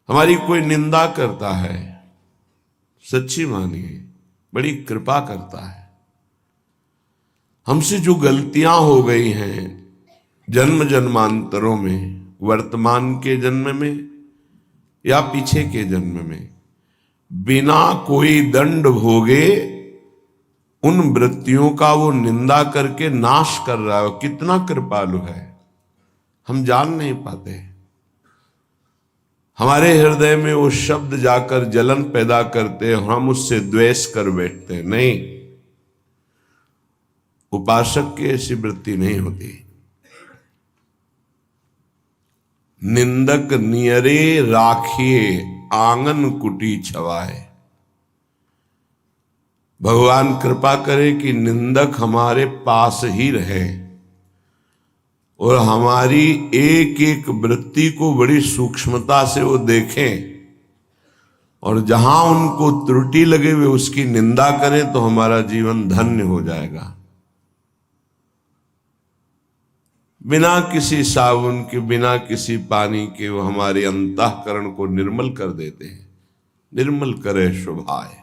हमारी कोई निंदा करता है, सच्ची मानिए बड़ी कृपा करता है। हमसे जो गलतियां हो गई हैं जन्म जन्मांतरों में, वर्तमान के जन्म में या पीछे के जन्म में, बिना कोई दंड भोगे उन वृत्तियों का वो निंदा करके नाश कर रहा है। कितना कृपालु है, हम जान नहीं पाते। हमारे हृदय में वो शब्द जाकर जलन पैदा करते और हम उससे द्वेष कर बैठते। नहीं, उपासक की ऐसी वृत्ति नहीं होती। निंदक नियरे राखिए आंगन कुटी छवाए। भगवान कृपा करे कि निंदक हमारे पास ही रहे और हमारी एक एक वृत्ति को बड़ी सूक्ष्मता से वो देखें और जहां उनको त्रुटि लगे वे उसकी निंदा करें तो हमारा जीवन धन्य हो जाएगा। बिना किसी साबुन के, बिना किसी पानी के वो हमारे अंतःकरण को निर्मल कर देते हैं। निर्मल करे शोभाए।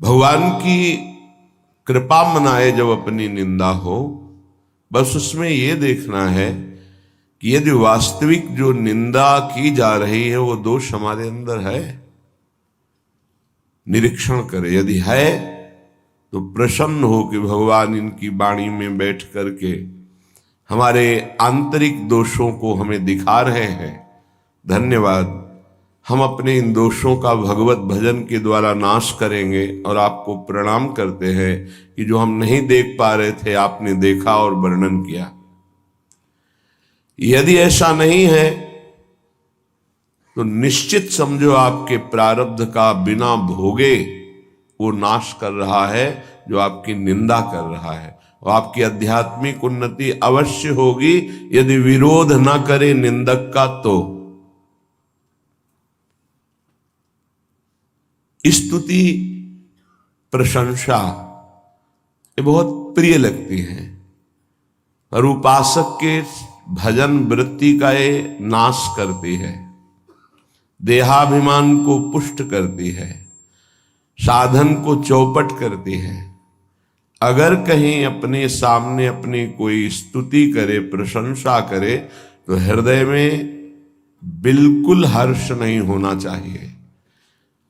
भगवान की कृपा मनाए जब अपनी निंदा हो, बस उसमें यह देखना है कि यदि वास्तविक जो निंदा की जा रही है वो दोष हमारे अंदर है, निरीक्षण करे। यदि है तो प्रसन्न हो कि भगवान इनकी वाणी में बैठ करके हमारे आंतरिक दोषों को हमें दिखा रहे हैं। धन्यवाद, हम अपने इन दोषों का भगवत भजन के द्वारा नाश करेंगे और आपको प्रणाम करते हैं कि जो हम नहीं देख पा रहे थे आपने देखा और वर्णन किया। यदि ऐसा नहीं है तो निश्चित समझो आपके प्रारब्ध का बिना भोगे वो नाश कर रहा है जो आपकी निंदा कर रहा है। और आपकी आध्यात्मिक उन्नति अवश्य होगी यदि विरोध न करे निंदक का। तो स्तुति प्रशंसा ये बहुत प्रिय लगती है, पर उपासक के भजन वृत्ति का ये नाश करती है, देहाभिमान को पुष्ट करती है, साधन को चौपट करती है। अगर कहीं अपने सामने अपनी कोई स्तुति करे, प्रशंसा करे, तो हृदय में बिल्कुल हर्ष नहीं होना चाहिए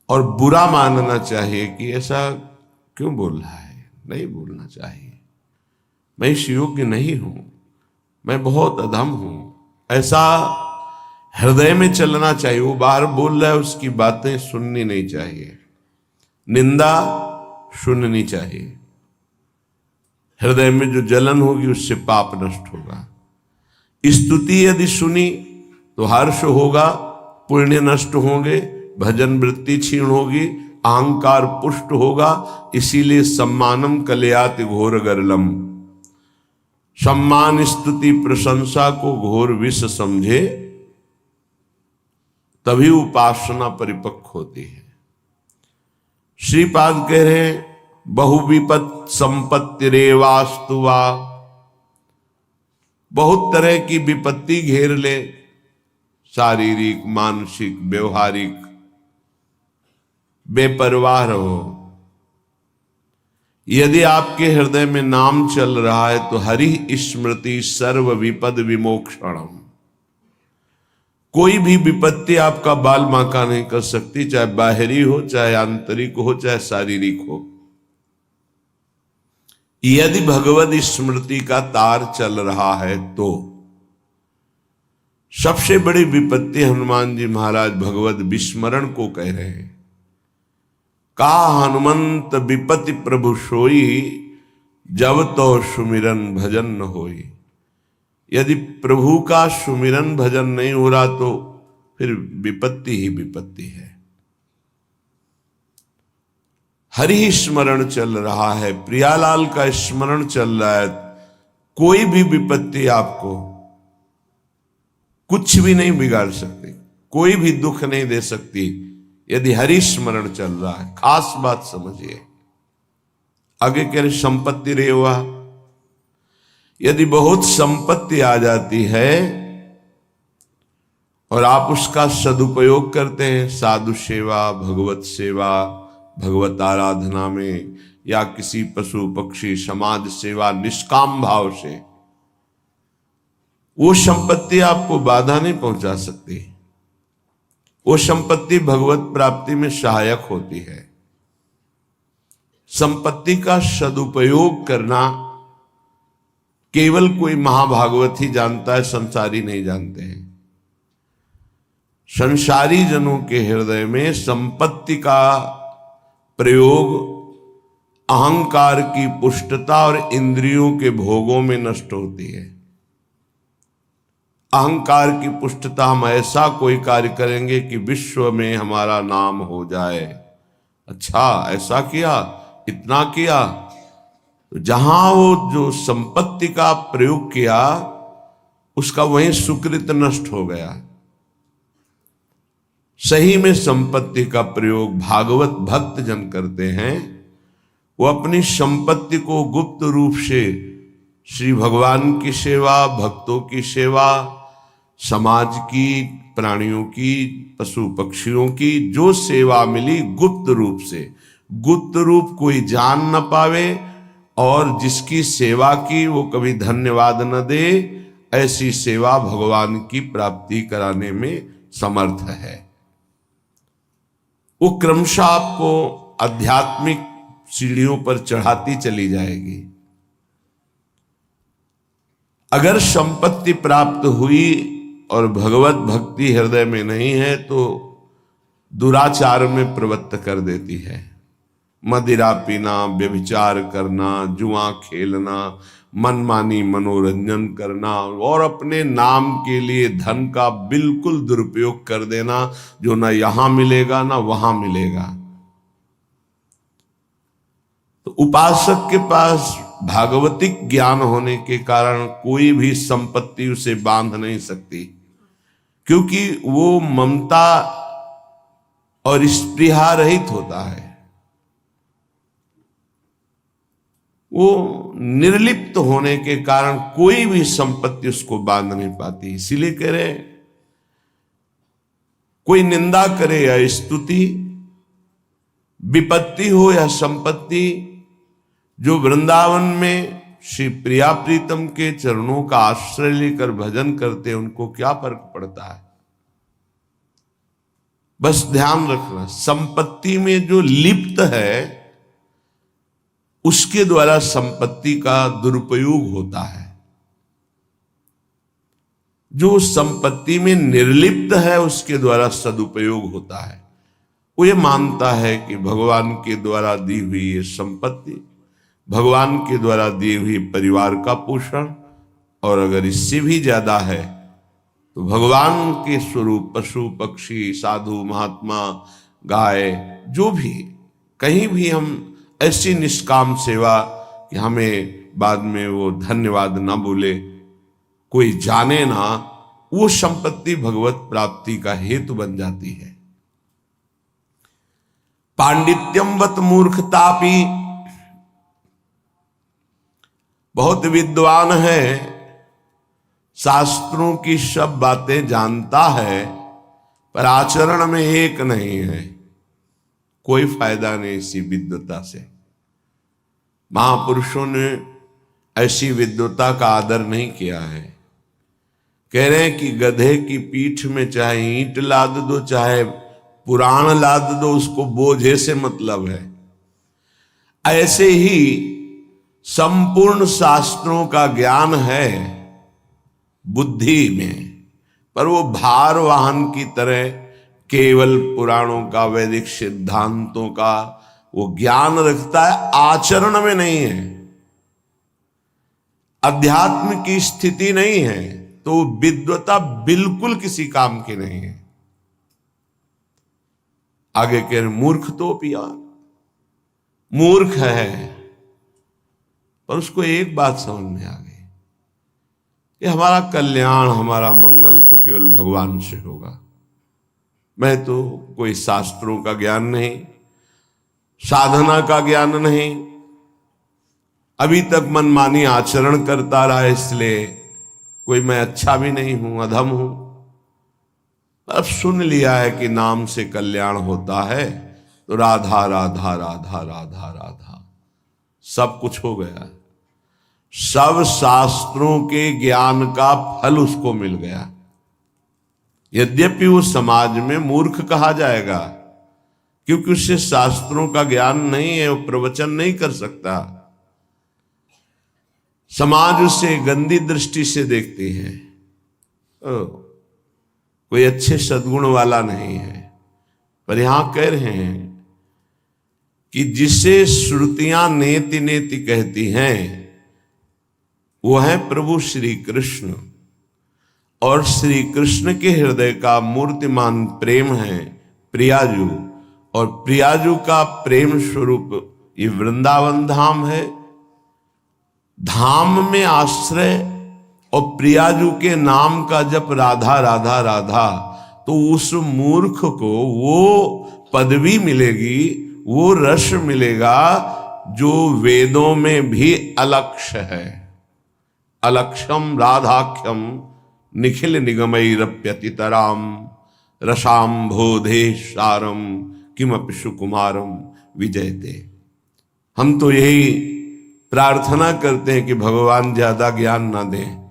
और बुरा मानना चाहिए कि ऐसा क्यों बोल रहा है। नहीं बोलना चाहिए, मैं इस योग्य नहीं हूं, मैं बहुत अधम हूं, ऐसा हृदय में चलना चाहिए। वो बाहर बोल रहा है उसकी बातें सुननी नहीं चाहिए, निंदा सुननी चाहिए। हृदय में जो जलन होगी उससे पाप नष्ट होगा। स्तुति यदि सुनी तो हर्ष होगा, पुण्य नष्ट होंगे, भजन वृत्ति क्षीण होगी, अहंकार पुष्ट होगा। इसीलिए सम्मानम कलयाति घोर गरलम, सम्मान स्तुति प्रशंसा को घोर विष समझे तभी उपासना परिपक्व होती है। श्रीपाद कह रहे हैं बहुविपत संपत्ति रेवास्तुवा, बहुत तरह की विपत्ति घेर ले, शारीरिक मानसिक व्यवहारिक, बेपरवाह रहो। यदि आपके हृदय में नाम चल रहा है तो हरि स्मृति सर्व विपद विमोक्षणम। कोई भी विपत्ति आपका बाल बांका नहीं कर सकती, चाहे बाहरी हो, चाहे आंतरिक हो, चाहे शारीरिक हो। यदि भगवत स्मृति का तार चल रहा है तो सबसे बड़ी विपत्ति हनुमान जी महाराज भगवत विस्मरण को कह रहे हैं। का हनुमंत विपत्ति प्रभु सोई, जब तो सुमिरन भजन न होई। यदि प्रभु का सुमिरन भजन नहीं हो रहा तो फिर विपत्ति ही विपत्ति है। हरि स्मरण चल रहा है, प्रियालाल का स्मरण चल रहा है, कोई भी विपत्ति आपको कुछ भी नहीं बिगाड़ सकती, कोई भी दुख नहीं दे सकती यदि हरि स्मरण चल रहा है। खास बात समझिए। आगे कह रहे संपत्ति रेवा, यदि बहुत संपत्ति आ जाती है और आप उसका सदुपयोग करते हैं साधु सेवा, भगवत सेवा, भगवत आराधना में, या किसी पशु पक्षी समाज सेवा निष्काम भाव से, वो संपत्ति आपको बाधा नहीं पहुंचा सकती। वो संपत्ति भगवत प्राप्ति में सहायक होती है। संपत्ति का सदुपयोग करना केवल कोई महाभागवत ही जानता है, संसारी नहीं जानते हैं। संसारी जनों के हृदय में संपत्ति का प्रयोग अहंकार की पुष्टता और इंद्रियों के भोगों में नष्ट होती है। अहंकार की पुष्टता, हम ऐसा कोई कार्य करेंगे कि विश्व में हमारा नाम हो जाए। अच्छा, ऐसा किया, इतना किया, तो जहां वो जो संपत्ति का प्रयोग किया उसका वहीं सुकृत नष्ट हो गया। सही में संपत्ति का प्रयोग भागवत भक्त जन करते हैं। वो अपनी संपत्ति को गुप्त रूप से श्री भगवान की सेवा, भक्तों की सेवा, समाज की, प्राणियों की, पशु पक्षियों की जो सेवा मिली गुप्त रूप से, गुप्त रूप कोई जान न पावे और जिसकी सेवा की वो कभी धन्यवाद न दे, ऐसी सेवा भगवान की प्राप्ति कराने में समर्थ है। वो क्रमशः आपको आध्यात्मिक सीढ़ियों पर चढ़ाती चली जाएगी। अगर संपत्ति प्राप्त हुई और भगवत भक्ति हृदय में नहीं है तो दुराचार में प्रवृत्त कर देती है। मदिरा पीना, व्यभिचार करना, जुआ खेलना, मनमानी मनोरंजन करना और अपने नाम के लिए धन का बिल्कुल दुरुपयोग कर देना, जो ना यहां मिलेगा ना वहां मिलेगा। तो उपासक के पास भागवतिक ज्ञान होने के कारण कोई भी संपत्ति उसे बांध नहीं सकती, क्योंकि वो ममता और स्पृहा रहित होता है। वो निर्लिप्त होने के कारण कोई भी संपत्ति उसको बांध नहीं पाती। इसीलिए कह रहे, कोई निंदा करे या स्तुति, विपत्ति हो या संपत्ति, जो वृंदावन में श्री प्रिया प्रीतम के चरणों का आश्रय लेकर भजन करते हैं, उनको क्या फर्क पड़ता है। बस ध्यान रखना, संपत्ति में जो लिप्त है उसके द्वारा संपत्ति का दुरुपयोग होता है। जो संपत्ति में निर्लिप्त है उसके द्वारा सदुपयोग होता है। वो ये मानता है कि भगवान के द्वारा दी हुई ये संपत्ति, भगवान के द्वारा दी हुई परिवार का पोषण, और अगर इससे भी ज्यादा है तो भगवान के स्वरूप पशु पक्षी, साधु महात्मा, गाय, जो भी, कहीं भी हम ऐसी निष्काम सेवा कि हमें बाद में वो धन्यवाद ना बोले, कोई जाने ना, वो संपत्ति भगवत प्राप्ति का हेतु बन जाती है। पांडित्यम वत मूर्खतापि, बहुत विद्वान है, शास्त्रों की सब बातें जानता है, पर आचरण में एक नहीं है। कोई फायदा नहीं इसी विद्वता से। महापुरुषों ने ऐसी विद्वता का आदर नहीं किया है। कह रहे हैं कि गधे की पीठ में चाहे ईंट लाद दो, चाहे पुराण लाद दो, उसको बोझे से मतलब है। ऐसे ही संपूर्ण शास्त्रों का ज्ञान है बुद्धि में, पर वो भार वाहन की तरह केवल पुराणों का, वैदिक सिद्धांतों का वो ज्ञान रखता है, आचरण में नहीं है, अध्यात्म की स्थिति नहीं है, तो विद्वता बिल्कुल किसी काम की नहीं है। आगे कह रहे मूर्ख तो पिया, मूर्ख है, पर उसको एक बात समझ में आ गई, ये हमारा कल्याण, हमारा मंगल तो केवल भगवान से होगा। मैं तो कोई शास्त्रों का ज्ञान नहीं, साधना का ज्ञान नहीं, अभी तक मनमानी आचरण करता रहा, इसलिए कोई मैं अच्छा भी नहीं हूं, अधम हूं। अब सुन लिया है कि नाम से कल्याण होता है, तो राधा राधा राधा राधा राधा सब कुछ हो गया। सब शास्त्रों के ज्ञान का फल उसको मिल गया। यद्यपि वो समाज में मूर्ख कहा जाएगा, क्योंकि उससे शास्त्रों का ज्ञान नहीं है, वो प्रवचन नहीं कर सकता। समाज उसे गंदी दृष्टि से देखती है, कोई अच्छे सद्गुण वाला नहीं है। पर यहां कह रहे हैं कि जिसे श्रुतियां नेति नेति कहती हैं वो है प्रभु श्री कृष्ण, और श्री कृष्ण के हृदय का मूर्तिमान प्रेम है प्रियाजू, और प्रियाजू का प्रेम स्वरूप ये वृंदावन धाम है। धाम में आश्रय और प्रियाजू के नाम का जप राधा राधा राधा, तो उस मूर्ख को वो पदवी मिलेगी, वो रस मिलेगा जो वेदों में भी अलक्ष्य है। अलक्ष्यम राधाख्यम निखिल निगमैरप्यतितराम रसाम बोधे सारम किमपि सुकुमारम विजयते। हम तो यही प्रार्थना करते हैं कि भगवान ज्यादा ज्ञान ना दें,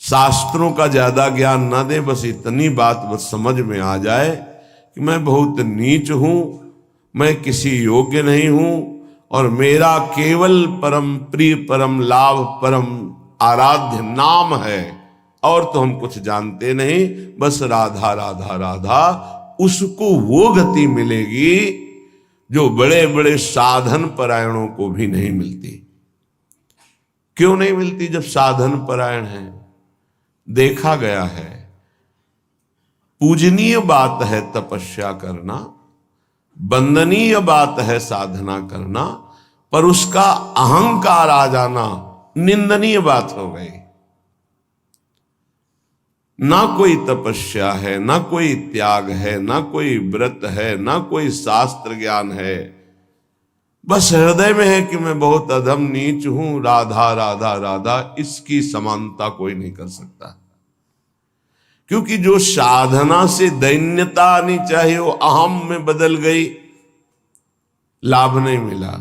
शास्त्रों का ज्यादा ज्ञान ना दें, बस इतनी बात बस समझ में आ जाए कि मैं बहुत नीच हूं, मैं किसी योग्य नहीं हूं, और मेरा केवल परम प्रिय परम लाभ परम आराध्य नाम है, और तो हम कुछ जानते नहीं, बस राधा राधा राधा। उसको वो गति मिलेगी जो बड़े बड़े साधन परायणों को भी नहीं मिलती। क्यों नहीं मिलती? जब साधन परायण है, देखा गया है पूजनीय बात है तपस्या करना, वंदनीय बात है साधना करना, पर उसका अहंकार आ जाना निंदनीय बात हो गई। ना कोई तपस्या है, ना कोई त्याग है, ना कोई व्रत है, ना कोई शास्त्र ज्ञान है, बस हृदय में है कि मैं बहुत अधम नीच हूं, राधा राधा राधा। इसकी समानता कोई नहीं कर सकता, क्योंकि जो साधना से दैन्यता आनी चाहिए वो अहम में बदल गई, लाभ नहीं मिला।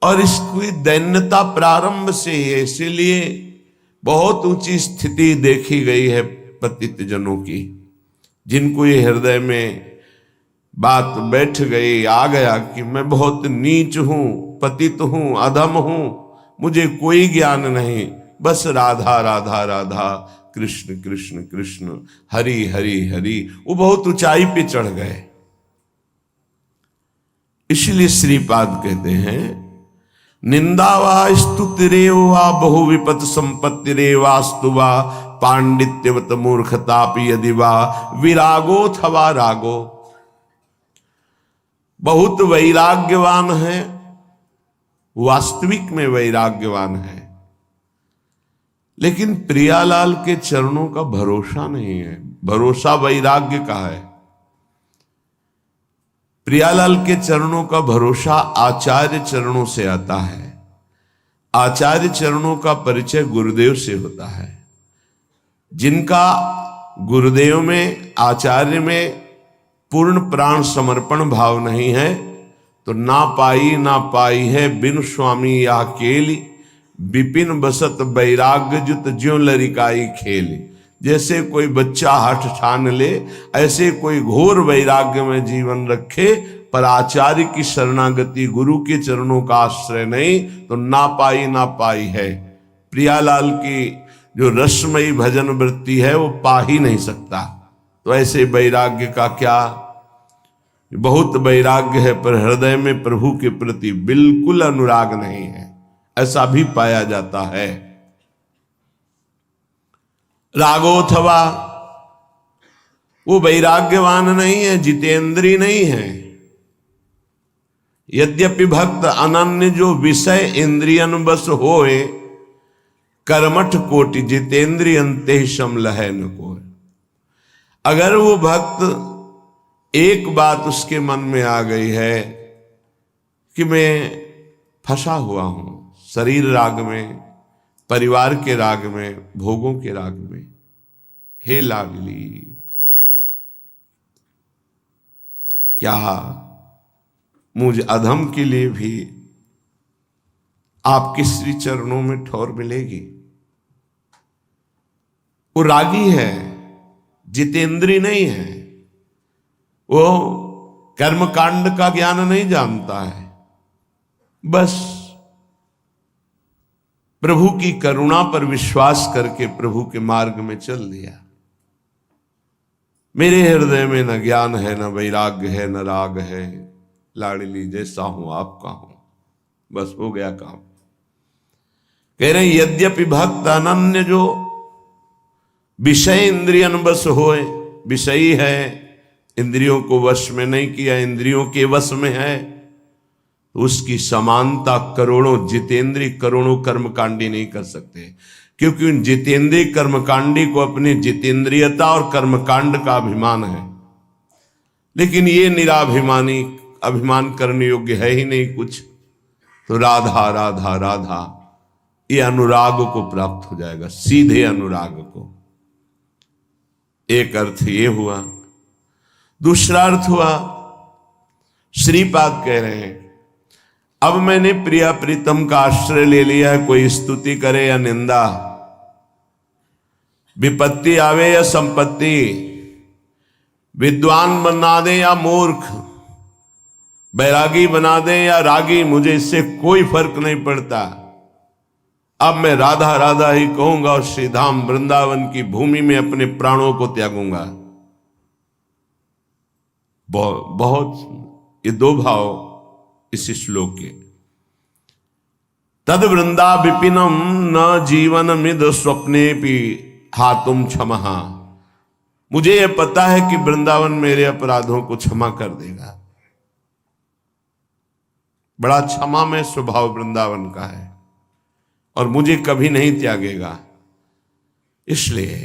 और इसकी दैन्यता प्रारंभ से ही है, इसीलिए बहुत ऊंची स्थिति देखी गई है पतित जनों की, जिनको ये हृदय में बात बैठ गई, आ गया कि मैं बहुत नीच हूं, पतित हूं, अधम हूं, मुझे कोई ज्ञान नहीं, बस राधा राधा राधा, कृष्ण कृष्ण कृष्ण, हरि हरि हरि। वो बहुत ऊंचाई पे चढ़ गए। इसलिए श्रीपाद कहते हैं निंदा वा स्तुतिरेव वा बहु विपत संपत्तिरेवा स्तुवा पांडित्यवत मूर्खतापि यदि वा विरागोथवा रागो। बहुत वैराग्यवान है, वास्तविक में वैराग्यवान है, लेकिन प्रियालाल के चरणों का भरोसा नहीं है। भरोसा वैराग्य का है। प्रियालाल के चरणों का भरोसा आचार्य चरणों से आता है। आचार्य चरणों का परिचय गुरुदेव से होता है। जिनका गुरुदेव में, आचार्य में पूर्ण प्राण समर्पण भाव नहीं है, तो ना पाई है बिन स्वामी या केली, विपिन बसत वैराग्य जुत ज्यों लरिकाई खेली। जैसे कोई बच्चा हठ ठान ले, ऐसे कोई घोर वैराग्य में जीवन रखे, पर आचार्य की शरणागति, गुरु के चरणों का आश्रय नहीं, तो ना पाई है। प्रियालाल की जो रसमयी भजन वृत्ति है वो पा ही नहीं सकता। तो ऐसे वैराग्य का क्या, बहुत वैराग्य है पर हृदय में प्रभु के प्रति बिल्कुल अनुराग नहीं है, ऐसा भी पाया जाता है। रागोथवा, वो वैराग्यवान नहीं है, जितेंद्रीय नहीं है। यद्यपि भक्त अनन्य जो विषय इंद्रियन बस होए, कर्मठ कोटि जितेंद्रिय अंते समलह न कोय। अगर वो भक्त एक बात उसके मन में आ गई है कि मैं फंसा हुआ हूं शरीर राग में, परिवार के राग में, भोगों के राग में, हे लाडली क्या मुझ अधम के लिए भी आपके श्री चरणों में ठौर मिलेगी? वो रागी है, जितेंद्री नहीं है, वो कर्मकांड का ज्ञान नहीं जानता है, बस प्रभु की करुणा पर विश्वास करके प्रभु के मार्ग में चल दिया। मेरे हृदय में न ज्ञान है, न वैराग्य है, न राग है, लाडली जैसा हूं आपका हूं, बस हो गया काम। कह रहे हैं यद्यपि भक्त अनन्य जो विषय इंद्रियन बस होए, विषयी है, इंद्रियों को वश में नहीं किया, इंद्रियों के वश में है, तो उसकी समानता करोड़ों जितेंद्रीय करोड़ों कर्मकांडी नहीं कर सकते, क्योंकि उन जितेंद्रीय कर्मकांडी को अपनी जितेंद्रियता और कर्मकांड का अभिमान है। लेकिन ये निराभिमानी अभिमान करने योग्य है ही नहीं कुछ, तो राधा राधा राधा ये अनुराग को प्राप्त हो जाएगा, सीधे अनुराग को। एक अर्थ ये हुआ। दूसरा अर्थ हुआ, श्रीपाद कह रहे हैं अब मैंने प्रिया प्रीतम का आश्रय ले लिया है, कोई स्तुति करे या निंदा, विपत्ति आवे या संपत्ति, विद्वान बना दे या मूर्ख, बैरागी बना दे या रागी, मुझे इससे कोई फर्क नहीं पड़ता। अब मैं राधा राधा ही कहूंगा और श्रीधाम वृंदावन की भूमि में अपने प्राणों को त्यागूंगा। बहुत ये दो भाव इस श्लोक के। तद वृंदा विपिनम न जीवन मिद स्वप्ने भी हातुम क्षमहा, मुझे यह पता है कि वृंदावन मेरे अपराधों को क्षमा कर देगा। बड़ा क्षमामय स्वभाव वृंदावन का है और मुझे कभी नहीं त्यागेगा। इसलिए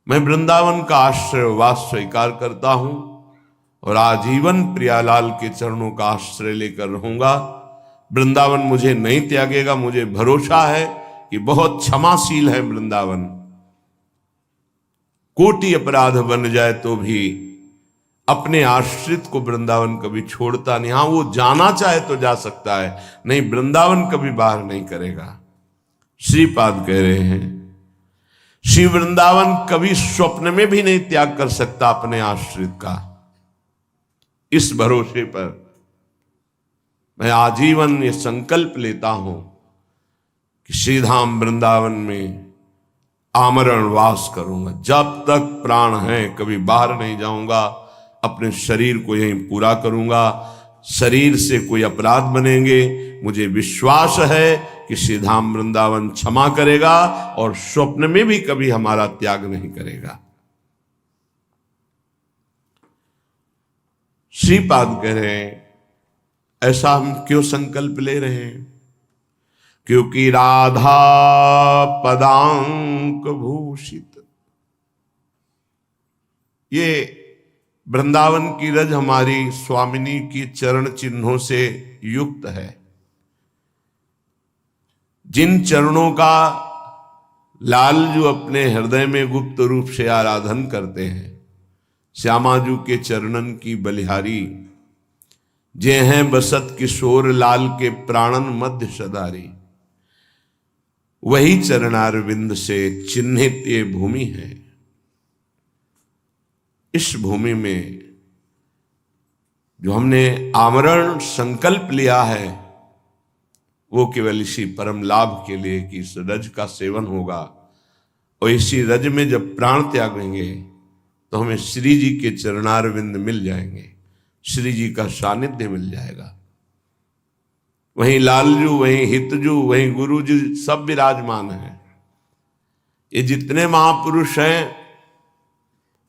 मैं वृंदावन का आश्रय वास स्वीकार करता हूं और आजीवन प्रियालाल के चरणों का आश्रय लेकर रहूंगा। वृंदावन मुझे नहीं त्यागेगा, मुझे भरोसा है कि बहुत क्षमाशील है वृंदावन। कोटि अपराध बन जाए तो भी अपने आश्रित को वृंदावन कभी छोड़ता नहीं। हां, वो जाना चाहे तो जा सकता है, नहीं वृंदावन कभी बाहर नहीं करेगा। श्रीपाद कह रहे हैं श्री वृंदावन कभी स्वप्न में भी नहीं त्याग कर सकता अपने आश्रित का। इस भरोसे पर मैं आजीवन ये संकल्प लेता हूं कि श्रीधाम वृंदावन में आमरण वास करूंगा। जब तक प्राण है कभी बाहर नहीं जाऊंगा, अपने शरीर को यहीं पूरा करूंगा। शरीर से कोई अपराध बनेंगे, मुझे विश्वास है कि श्रीधाम वृंदावन क्षमा करेगा और स्वप्न में भी कभी हमारा त्याग नहीं करेगा। श्रीपाद कह रहे हैं ऐसा हम क्यों संकल्प ले रहे हैं? क्योंकि राधा पदांक भूषित, ये वृंदावन की रज हमारी स्वामिनी की चरण चिन्हों से युक्त है। जिन चरणों का लालजू अपने हृदय में गुप्त रूप से आराधन करते हैं, श्यामाजू के चरणन की बलिहारी, जे हैं बसत किशोर लाल के प्राणन मध्य सदारी, वही चरणारविंद से चिन्हित ये भूमि है। इस भूमि में जो हमने आमरण संकल्प लिया है वो केवल इसी परम लाभ के लिए कि इस रज का सेवन होगा, और इसी रज में जब प्राण त्यागेंगे तो हमें श्री जी के चरणारविंद मिल जाएंगे, श्री जी का सानिध्य मिल जाएगा। वहीं लालजू, वहीं हितजू, वहीं गुरुजी सब विराजमान हैं। ये जितने महापुरुष हैं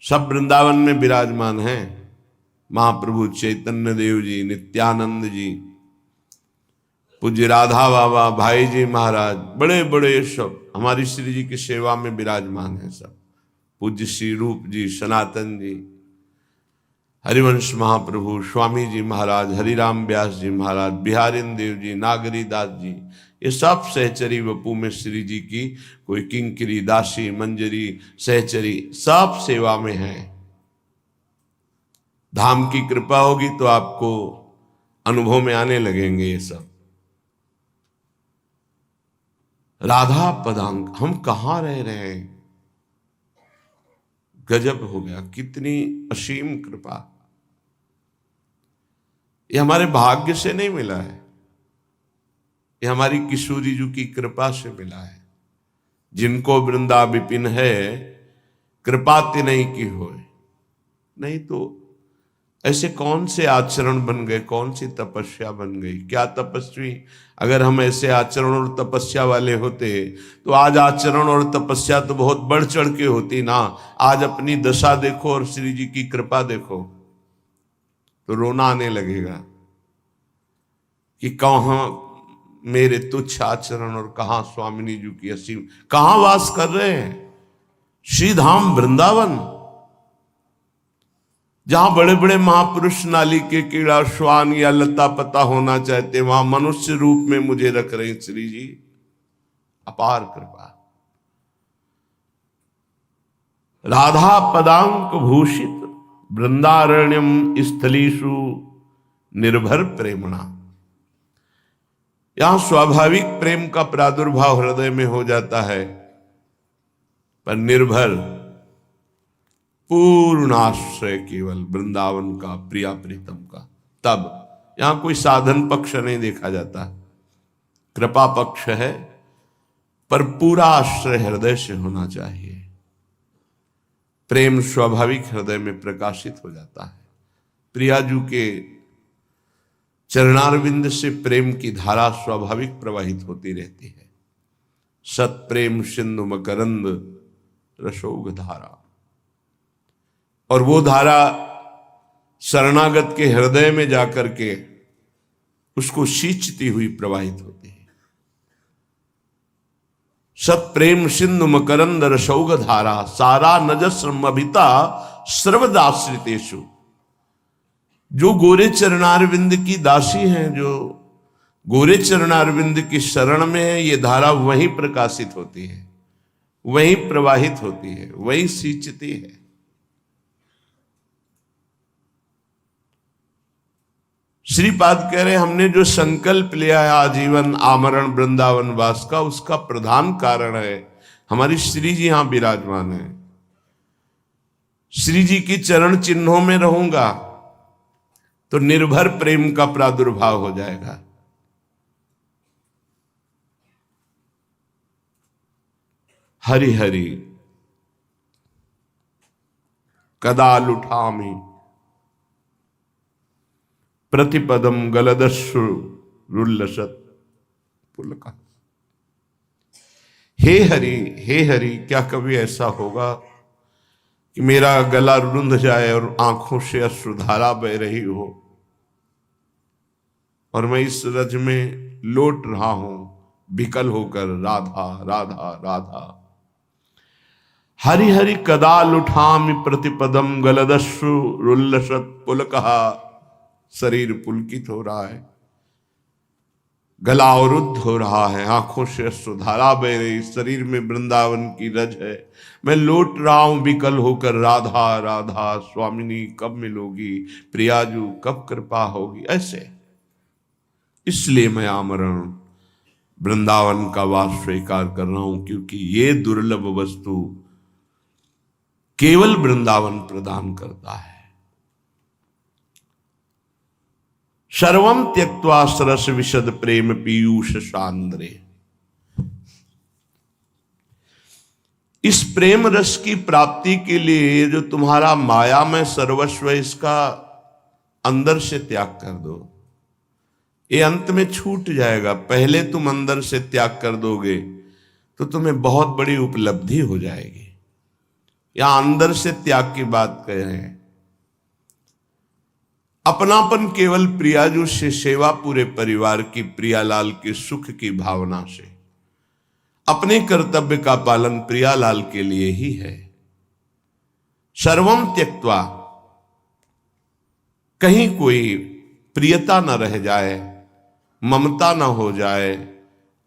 सब वृंदावन में विराजमान हैं। महाप्रभु चैतन्य देव जी, नित्यानंद जी, पूज्य राधा बाबा, भाई जी महाराज, बड़े बड़े सब हमारी श्री जी की सेवा में विराजमान हैं। सब पूज्य श्री रूप जी, सनातन जी, हरिवंश महाप्रभु, स्वामी जी महाराज, हरिराम व्यास जी महाराज, बिहारिन देव जी, नागरी दास जी, ये सब सहचरी वपू में श्री जी की कोई किंकरी, दासी, मंजरी, सहचरी सब सेवा में हैं। धाम की कृपा होगी तो आपको अनुभव में आने लगेंगे ये सब। राधा पदांक, हम कहां रह रहे हैं, गजब हो गया, कितनी असीम कृपा। ये हमारे भाग्य से नहीं मिला है, ये हमारी किशोरी जी की कृपा से मिला है। जिनको वृंदा विपिन है, कृपा तिनहि की होए। नहीं तो ऐसे कौन से आचरण बन गए, कौन सी तपस्या बन गई। क्या तपस्वी, अगर हम ऐसे आचरण और तपस्या वाले होते तो आज आचरण और तपस्या तो बहुत बढ़ चढ़ के होती ना। आज अपनी दशा देखो और श्री जी की कृपा देखो तो रोना आने लगेगा कि कहां मेरे तुच्छ आचरण और कहां स्वामिनी जी की असीम, कहां वास कर रहे हैं। श्री धाम वृंदावन, जहां बड़े बड़े महापुरुष नाली के कीड़ा श्वान या लता पता होना चाहते, वहां मनुष्य रूप में मुझे रख रहे श्री जी, अपार कृपा। राधा पदांक भूषित वृंदारण्यम स्थलीषु निर्भर प्रेमणा। यहां स्वाभाविक प्रेम का प्रादुर्भाव हृदय में हो जाता है, पर निर्भर पूर्ण आश्रय केवल वृंदावन का, प्रिया प्रीतम का। तब यहां कोई साधन पक्ष नहीं देखा जाता, कृपा पक्ष है, पर पूरा आश्रय हृदय से होना चाहिए। प्रेम स्वाभाविक हृदय में प्रकाशित हो जाता है। प्रियाजू के चरणारविंद से प्रेम की धारा स्वाभाविक प्रवाहित होती रहती है। सत प्रेम सिंधु मकरंद रसोग धारा, और वो धारा शरणागत के हृदय में जाकर के उसको सींचती हुई प्रवाहित होती है। सत प्रेम सिंधु मकरंद रसौग धारा, सारा नजस्रमभिता सर्वदाश्रितेषु। जो गोरे चरणारविंद की दासी हैं, जो गोरे चरणारविंद की शरण में है, ये धारा वहीं प्रकाशित होती है, वहीं प्रवाहित होती है, वहीं सींचती है। श्रीपाद कह रहे, हमने जो संकल्प लिया है आजीवन आमरण वृंदावन वास का, उसका प्रधान कारण है हमारी श्री जी यहां विराजमान है। श्री जी की चरण चिन्हों में रहूंगा तो निर्भर प्रेम का प्रादुर्भाव हो जाएगा। हरि हरि कदा लुठामी प्रतिपदम गलदस्रु रुल्लसत पुलका। हे हरि, क्या कभी ऐसा होगा कि मेरा गला रुंध जाए और आंखों से अश्रुधारा बह रही हो और मैं इस रज में लौट रहा हूं विकल होकर, राधा राधा राधा। हरि हरि कदा लुठामि प्रतिपदम गलदस्रु रुल्लसत पुलकहा। शरीर पुलकित हो रहा है, गला अवरुद्ध हो रहा है, आंखों से अश्रुधारा बह रही, शरीर में वृंदावन की रज है, मैं लौट रहा हूं विकल होकर, राधा राधा स्वामिनी कब मिलोगी, प्रियाजू कब कृपा होगी। ऐसे इसलिए मैं आमरण वृंदावन का वास स्वीकार कर रहा हूं, क्योंकि ये दुर्लभ वस्तु केवल वृंदावन प्रदान करता है। सर्वम त्यक्त्वा सरस विशद प्रेम पीयूष सांद्रे। इस प्रेम रस की प्राप्ति के लिए जो तुम्हारा माया में सर्वस्व, इसका अंदर से त्याग कर दो। ये अंत में छूट जाएगा, पहले तुम अंदर से त्याग कर दोगे तो तुम्हें बहुत बड़ी उपलब्धि हो जाएगी। यहां अंदर से त्याग की बात कह रहे हैं। अपनापन केवल प्रियाजू से, सेवा पूरे परिवार की, प्रियालाल के सुख की भावना से, अपने कर्तव्य का पालन प्रियालाल के लिए ही है। सर्वम त्यक्त्वा, कहीं कोई प्रियता न रह जाए, ममता न हो जाए,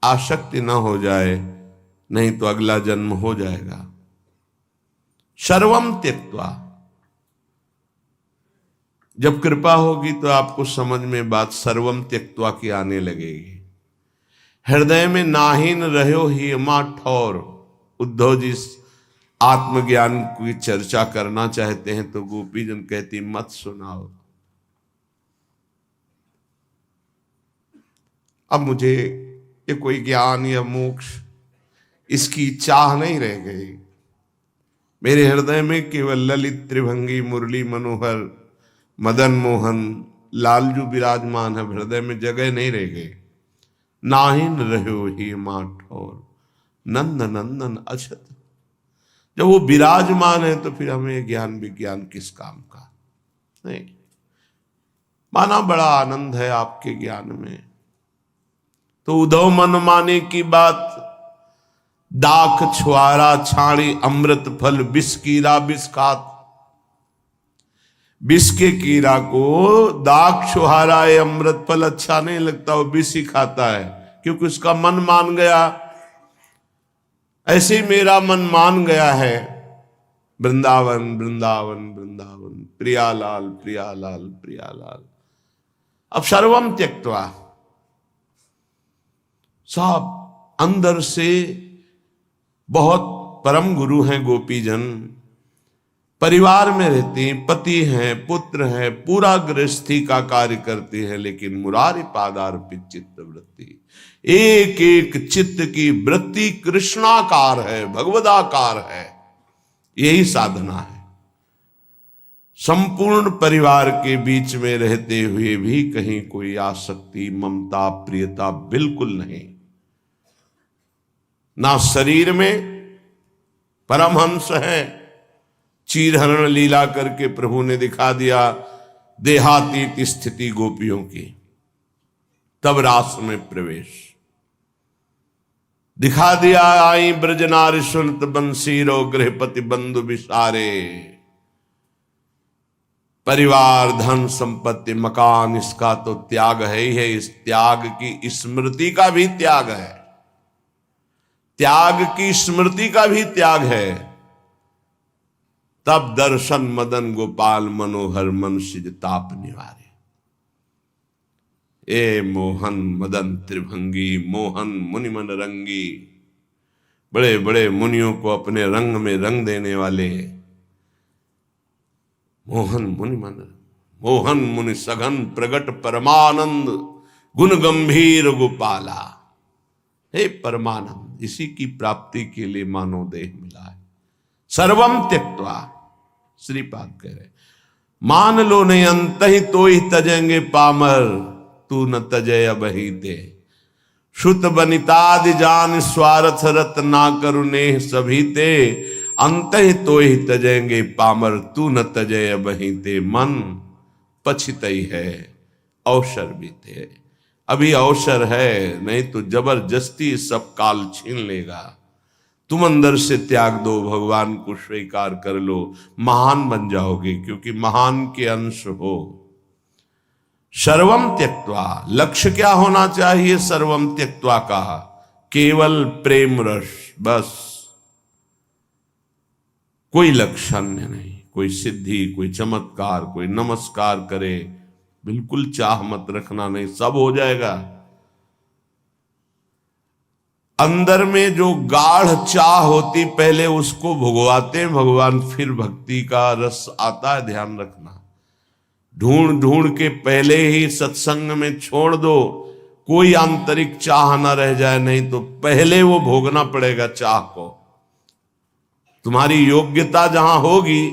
आसक्ति न हो जाए, नहीं तो अगला जन्म हो जाएगा। सर्वम त्यक्त्वा, जब कृपा होगी तो आपको समझ में बात सर्वम त्यक्त्वा की आने लगेगी। हृदय में नाहीन रहो ही मां ठौर। उद्धव जी आत्मज्ञान की चर्चा करना चाहते हैं तो गोपीजन कहती मत सुनाओ। अब मुझे ये कोई ज्ञान या मोक्ष इसकी चाह नहीं रह गई। मेरे हृदय में केवल ललित त्रिभंगी मुरली मनोहर मदन मोहन लालजू विराजमान है। हृदय में जगह नहीं रह गई। नाहिन रहो ही मां ठौर नंद नंदन अछत। जब वो विराजमान है तो फिर हमें ज्ञान विज्ञान किस काम का। नहीं माना बड़ा आनंद है आपके ज्ञान में। तो उद्धव मन माने की बात, दाख छुआरा छाड़ी अमृत फल विष कीरा विष खात। विष के कीड़ा को दाख छुहारा है, अमृत फल अच्छा नहीं लगता, वो विष ही खाता है क्योंकि उसका मन मान गया। ऐसे ही मेरा मन मान गया है वृंदावन वृंदावन वृंदावन, प्रियालाल प्रियालाल प्रियालाल। अब सर्वम त्यक्त्वा, सब अंदर से बहुत परम गुरु हैं गोपीजन, परिवार में रहती हैं, पति हैं, पुत्र हैं, पूरा गृहस्थी का कार्य करती है, लेकिन मुरारी पादार्पित चित्त वृत्ति, एक एक चित्त की वृत्ति कृष्णाकार है, भगवदाकार है। यही साधना है। संपूर्ण परिवार के बीच में रहते हुए भी कहीं कोई आसक्ति ममता प्रियता बिल्कुल नहीं। ना शरीर में परमहंस है, चीरहरण लीला करके प्रभु ने दिखा दिया देहातीत स्थिति गोपियों की, तब रास में प्रवेश दिखा दिया। आई ब्रज नारी सुनत बंसीरो गृहपति बंधु विसारे। परिवार धन संपत्ति मकान इसका तो त्याग है ही है, इस त्याग की स्मृति का भी त्याग है, त्याग की स्मृति का भी त्याग है। तब दर्शन मदन गोपाल मनोहर मन सिज ताप निवारे। ए मोहन मदन त्रिभंगी मोहन मुनि मन रंगी, बड़े बड़े मुनियों को अपने रंग में रंग देने वाले मोहन मुनि मन, मोहन मुनि सघन प्रगट परमानंद गुण गंभीर गोपाला। हे परमानंद, इसी की प्राप्ति के लिए मानव देह मिला है। सर्वम त्यक्त्वा, श्रीपाद कह रहे मान लो नहीं अंत ही तो ही तजेंगे पामर, तू न तजय अबहिते। श्रुत बनितादि जान स्वार्थ रत ना करुणे सभी ते, अंत ही तो ही तजेंगे पामर, तू न तजय अबहिते। मन पछित ही है अवसर भी थे, अभी अवसर है, नहीं तो जबरदस्ती सब काल छीन लेगा। तुम अंदर से त्याग दो, भगवान को स्वीकार कर लो, महान बन जाओगे, क्योंकि महान के अंश हो। सर्वम त्यक्त्वा, लक्ष्य क्या होना चाहिए सर्वम त्यक्त्वा का? केवल प्रेम रस, बस कोई लक्ष्य नहीं, कोई सिद्धि, कोई चमत्कार, कोई नमस्कार करे, बिल्कुल चाह मत रखना, नहीं सब हो जाएगा। अंदर में जो गाढ़ चाह होती पहले उसको भुगवाते भगवान, फिर भक्ति का रस आता है, ध्यान रखना। ढूंढ ढूंढ के पहले ही सत्संग में छोड़ दो, कोई आंतरिक चाह ना रह जाए, नहीं तो पहले वो भोगना पड़ेगा चाह को। तुम्हारी योग्यता जहां होगी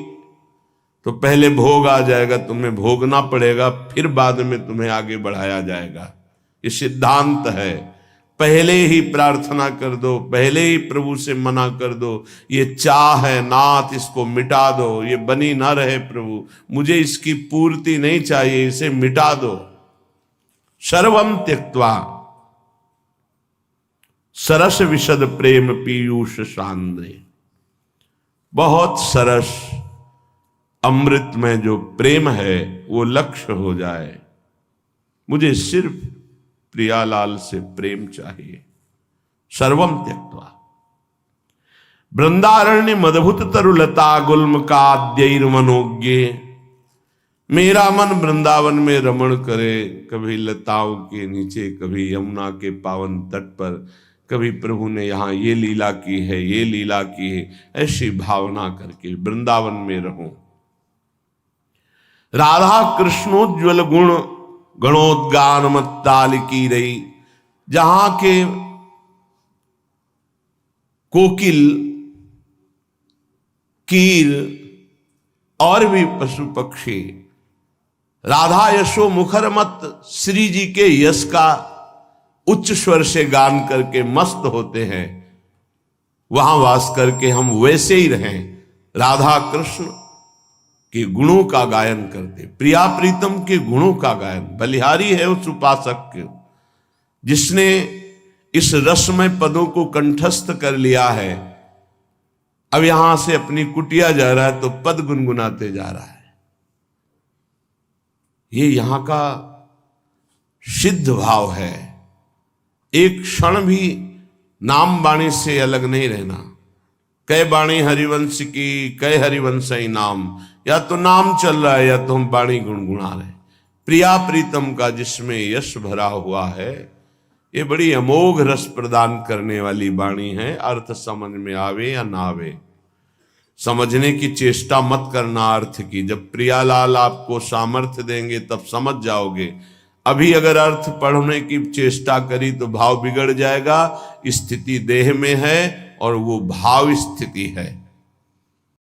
तो पहले भोग आ जाएगा, तुम्हें भोगना पड़ेगा, फिर बाद में तुम्हें आगे बढ़ाया जाएगा। ये सिद्धांत है। पहले ही प्रार्थना कर दो, पहले ही प्रभु से मना कर दो, ये चाह है नाथ, इसको मिटा दो, ये बनी ना रहे प्रभु, मुझे इसकी पूर्ति नहीं चाहिए, इसे मिटा दो। सर्वम त्यक्त्वा सरस विशद प्रेम पीयूष सांद्रे, बहुत सरस अमृत में जो प्रेम है वो लक्ष्य हो जाए। मुझे सिर्फ प्रियालाल से प्रेम चाहिए। सर्वम त्यक्त्वा वृंदारण्य मदभुत तरुलता गुल्म का मनोज्ञ, मेरा मन वृंदावन में रमण करे, कभी लताओं के नीचे, कभी यमुना के पावन तट पर, कभी प्रभु ने यहाँ ये लीला की है, ये लीला की है, ऐसी भावना करके वृंदावन में रहूं। राधा कृष्णोज्ज्वल गुण गणोद्गान मत्ताल की रही, जहां के कोकिल, कीर और भी पशु पक्षी राधा यशो मुखर मत श्री जी के यश का उच्च स्वर से गान करके मस्त होते हैं, वहां वास करके हम वैसे ही रहें, राधा कृष्ण के गुणों का गायन करते, प्रिया प्रीतम के गुणों का गायन। बलिहारी है उस उपासक के जिसने इस रसमय पदों को कंठस्थ कर लिया है। अब यहां से अपनी कुटिया जा रहा है तो पद गुनगुनाते जा रहा है। ये यहां का सिद्ध भाव है। एक क्षण भी नाम बाणी से अलग नहीं रहना। कै बाणी हरिवंश की, कै हरिवंश ही नाम, या तो नाम चल रहा है या तो हम बाणी गुनगुना रहे। प्रिया प्रीतम का जिसमें यश भरा हुआ है, ये बड़ी अमोघ रस प्रदान करने वाली बाणी है। अर्थ समझ में आवे या ना आवे, समझने की चेष्टा मत करना अर्थ की। जब प्रियालाल आपको सामर्थ्य देंगे तब समझ जाओगे। अभी अगर अर्थ पढ़ने की चेष्टा करी तो भाव बिगड़ जाएगा। स्थिति देह में है और वो भाव स्थिति है।